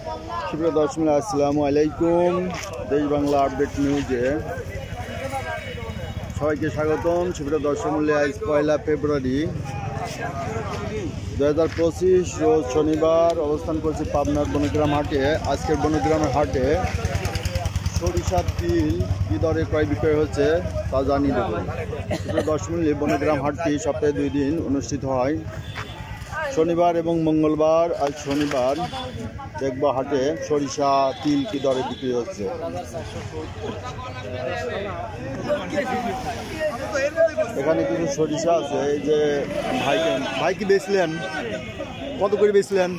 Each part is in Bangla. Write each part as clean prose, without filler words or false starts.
সুপ্রিয় দর্শক, আসসালামু আলাইকুম। দেশ বাংলা আপডেট নিউজে সবাইকে স্বাগতম। সুপ্রিয় দর্শক মূল্যে আজ 1 ফেব্রুয়ারি 2025 রোজ শনিবার অবস্থান করছি পাবনার বনগ্রাম হাটে। আজকের বনগ্রামের হাটে সরিষার তিল কী দরে ক্রয় বিক্রয় হচ্ছে তা জানিয়ে দেব। সুপ্রিয় দর্শক মূল্যে বনগ্রাম হাটটি সপ্তাহে 2 দিন অনুষ্ঠিত হয়, শনিবার এবং মঙ্গলবার। আজ শনিবার দেখব হাটে সরিষা তিল কি দরে বিক্রি হচ্ছে। এখানে কিছু সরিষা আছে। এই যে ভাই কি বেচলেন? কত করে বেচলেন?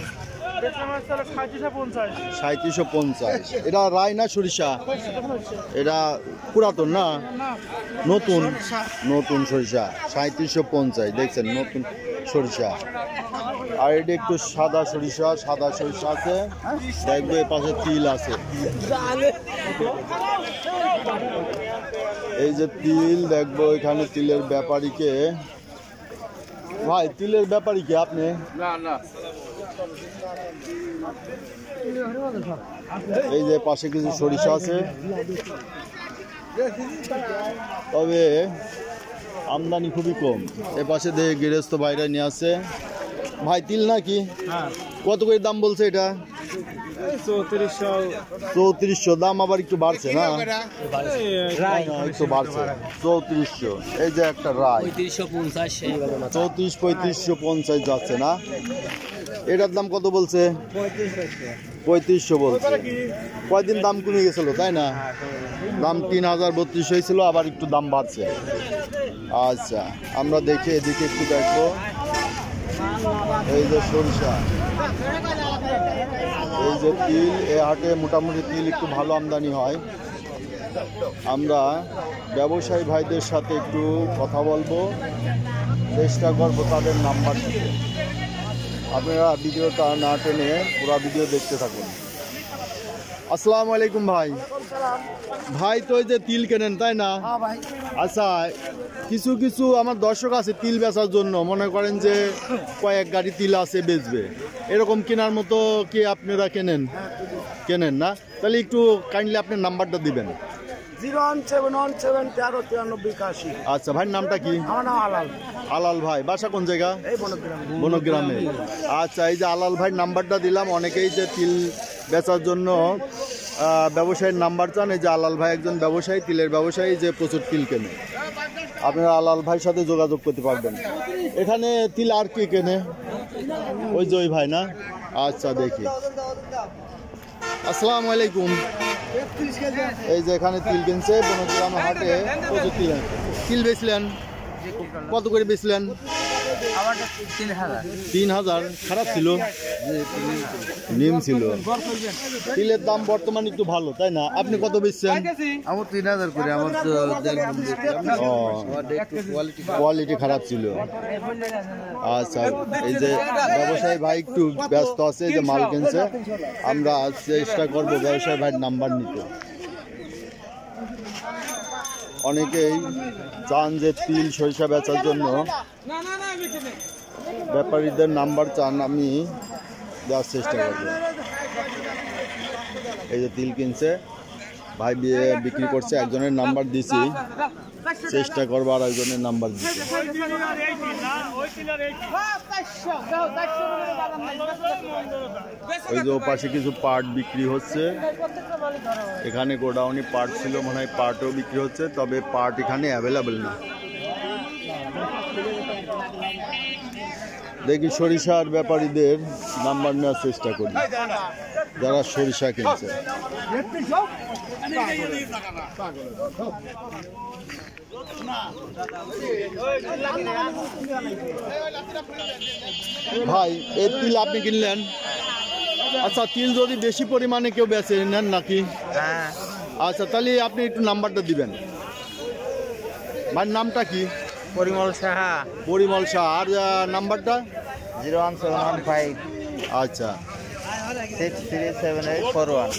3750। এটা রায় না সরিষা? এটা পুরাতন না নতুন? নতুন সরিষা 3750। দেখছেন নতুন সরিষা। আর এটা একটু সাদা সরিষা আছে। দেখবে পাশে তিল আছে। এই যে তিল দেখবো এখানে তিলের ব্যাপারীকে। ভাই তিলের ব্যাপারীকে আপনি? এই যে পাশে কিছু সরিষা আছে, তবে আমদানি খুবই কম। এ পাশে দেখে গৃহস্থ বাইরে নিয়ে আসছে। ভাই তিল নাকি? কত করে দাম বলছে এটা? 3400। দাম আবার একটু বাড়ছে না? একটু বাড়ছে 3400। এই যে একটা রায় 34-3550 যাচ্ছে না? এটার দাম কত বলছে? 3500 বলছে। কয়দিন দাম কমে গেছিল তাই না? দাম 3032 হয়েছিল, আবার একটু দাম বাড়ছে। আচ্ছা, আমরা দেখে এদিকে একটু দেখবো। এই যে সরিষা, এই যে তিল, এ হাটে মোটামুটি তিল একটু ভালো আমদানি হয়। আমরা ব্যবসায়ী ভাইদের সাথে একটু কথা বলবো, চেষ্টা করবো তাদের নাম্বার দিতে। আপনারা ভিডিওটা না টেনে পুরো ভিডিও দেখতে থাকুন। আসসালামু আলাইকুম ভাই। ভাই তো এই যে তিল কেনেন তাই না? আচ্ছা, কিছু কিছু আমার দর্শক আছে তিল বেচার জন্য, মনে করেন যে কয়েক গাড়ি তিল আছে বেচবে, এরকম কেনার মতো কি আপনারা কেনেন না? তাহলে একটু কাইন্ডলি আপনার নাম্বারটা দিবেন। 01717139381। আচ্ছা ভাই, নামটা কি? আমার নাম আলাল। আলাল ভাই, বাসা কোন জায়গা? এই বনগ্রামে। আচ্ছা, এই যে আলাল ভাই নাম্বারটা দিলাম। অনেকেই যে তিল বেচার জন্য ব্যবসায়ীর নাম্বার চান। এই যে আলাল ভাই একজন ব্যবসায়ী, তিলের ব্যবসায়ী, যে প্রচুর তিল কেনে। আপনারা আলাল ভাইয়ের সাথে যোগাযোগ করতে পারবেন। এখানে তিল আর কি কেনে? ওই যে ওই ভাই না? আচ্ছা, দেখি। আসসালামু আলাইকুম। এই যে এখানে তিল কিনছে বনগ্রাম হাটে, প্রচুর তিল বেচলেন? কত করে বেচলেন? 3000। খারাপ ছিল? নিম ছিল। তিলের দাম বর্তমানে একটু ভালো তাই না? আপনি কত বেচছেন? আমার 3000 করে। আমার কোয়ালিটি খারাপ ছিল। আচ্ছা, এই যে ব্যবসায়ী ভাই একটু ব্যস্ত আছে, যে মাল কিনছে। আমরা চেষ্টা করবো ব্যবসায়ী ভাইয়ের নাম্বার নিতে। অনেকেই চান যে তিল সরিষা বেচার জন্য ব্যাপারীদের নাম্বার চান, আমি দেওয়ার চেষ্টা করব। এই যে তিল কিনছে ভাই, বিক্রি করছে। একজনের নাম্বার দিছি, চেষ্টা করবো আর একজনের নাম্বার দিচ্ছি। ওই যে ওপাশে কিছু পাট বিক্রি হচ্ছে। এখানে গোডাউনে পাট ছিল, মনে হয় পাটও বিক্রি হচ্ছে, তবে পাট এখানে অ্যাভেলেবেল না। দেখি সরিষার ব্যাপারীদের নাম্বার নেওয়ার চেষ্টা করি, যারা সরিষা কিনছে। ভাই এই তিল আপনি কিনলেন? আচ্ছা, তিল যদি বেশি পরিমাণে কেউ বেচে নেন নাকি? আচ্ছা, তাহলে আপনি একটু নাম্বারটা দিবেন। ভাই নামটা কি? পরিমল সাহা। পরিমল শাহ। আর নাম্বারটা? 01715। আচ্ছা, 637841।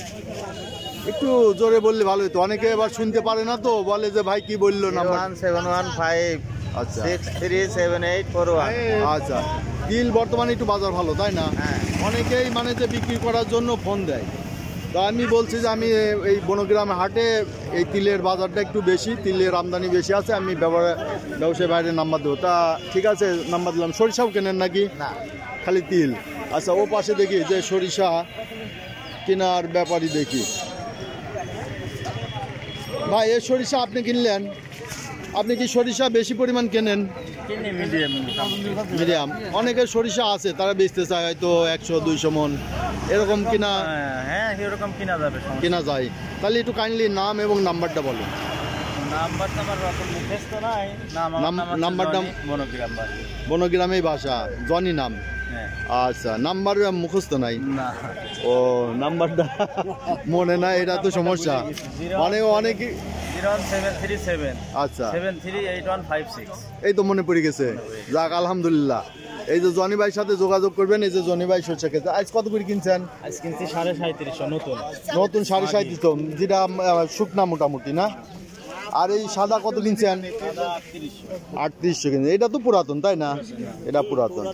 একটু জোরে বললে ভালো হতো, অনেকে এবার শুনতে পারে না তো, বলে যে ভাই কি বললো নাম্বার। 01715। আচ্ছা 637841। আচ্ছা, তিল বর্তমানে একটু বাজার ভালো তাই না? হ্যাঁ। অনেকেই মানে যে বিক্রি করার জন্য ফোন দেয়। তো আমি বলছি যে আমি এই বনগ্রাম হাটে এই তিলের বাজারটা একটু বেশি, তিলের আমদানি বেশি আছে, আমি ব্যবসায়ী বাইরের নাম্বার দেবো। তা ঠিক আছে, নাম্বার দিলাম। সরিষাও কেনেন নাকি? না, খালি তিল। আচ্ছা, ও পাশে দেখি যে সরিষা কেনার ব্যাপারই দেখি। ভাই, এই সরিষা আপনি কিনলেন, আপনি কি সরিষা বেশি পরিমাণ কেনেন? মিডিয়াম। অনেকের সরিষা আছে, তারা বেচতে চায় হয়তো 100-200 মন এরকম কিনা। হ্যাঁ এরকম কিনা যাবে, কেনা যায়। তাহলে একটু কাইন্ডলি নাম এবং নাম্বারটা বলুন। নাম্বারটা আমার রকম মুখস্থ নাই। নাম্বারটা বনগ্রামেই বাসা, জনি নাম। আচ্ছা, নাম্বার মুখস্থ নাই? না। ও, নাম্বারটা মনে নাই, এটা তো সমস্যা। অনেক 01737 আচ্ছা 738156। এই তো মনে পড়ে গেছে। যাক, আলহামদুলিল্লাহ। এই যে জনি ভাইয়ের সাথে যোগাযোগ করবেন। এই যে জনি ভাই সরষে খেতে আজ কত করে কিনছেন? আজ কিনছি 3750 নতুন। নতুন 3750 তো, যেটা শুকনা মোটামুটি না। আর এই সাদা কত কিনছেন? 3800 কিনছেন। এটা তো পুরাতন, তাই না? এটা পুরাতন।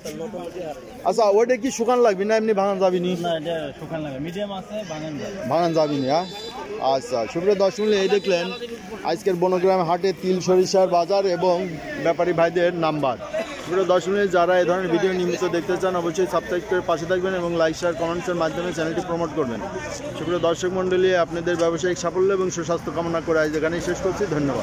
আচ্ছা, ওইটা কি শুকান লাগবে না এমনি ভাঙান যাবিনি? না, এটা শুকান লাগে, মিডিয়াম আছে, ভাঙান যাবিনি। হ্যাঁ, আচ্ছা। সুপ্রিয় দর্শক, এই দেখলেন আজকের বনগ্রাম হাটে তিল সরিষার বাজার এবং ব্যাপারী ভাইদের নাম্বার। সুপ্রিয় দর্শক, যারা এই ধরনের ভিডিও নিয়মিত দেখতে চান অবশ্যই সাবস্ক্রাইব করে পাশে থাকবেন এবং লাইক শেয়ার কমেন্টসের মাধ্যমে চ্যানেলটি প্রমোট করবেন। সুপ্রিয় দর্শক মণ্ডলী, আপনাদের ব্যবসায়িক সাফল্য এবং সুস্বাস্থ্য কামনা করে আজ এখানেই শেষ করছি। ধন্যবাদ।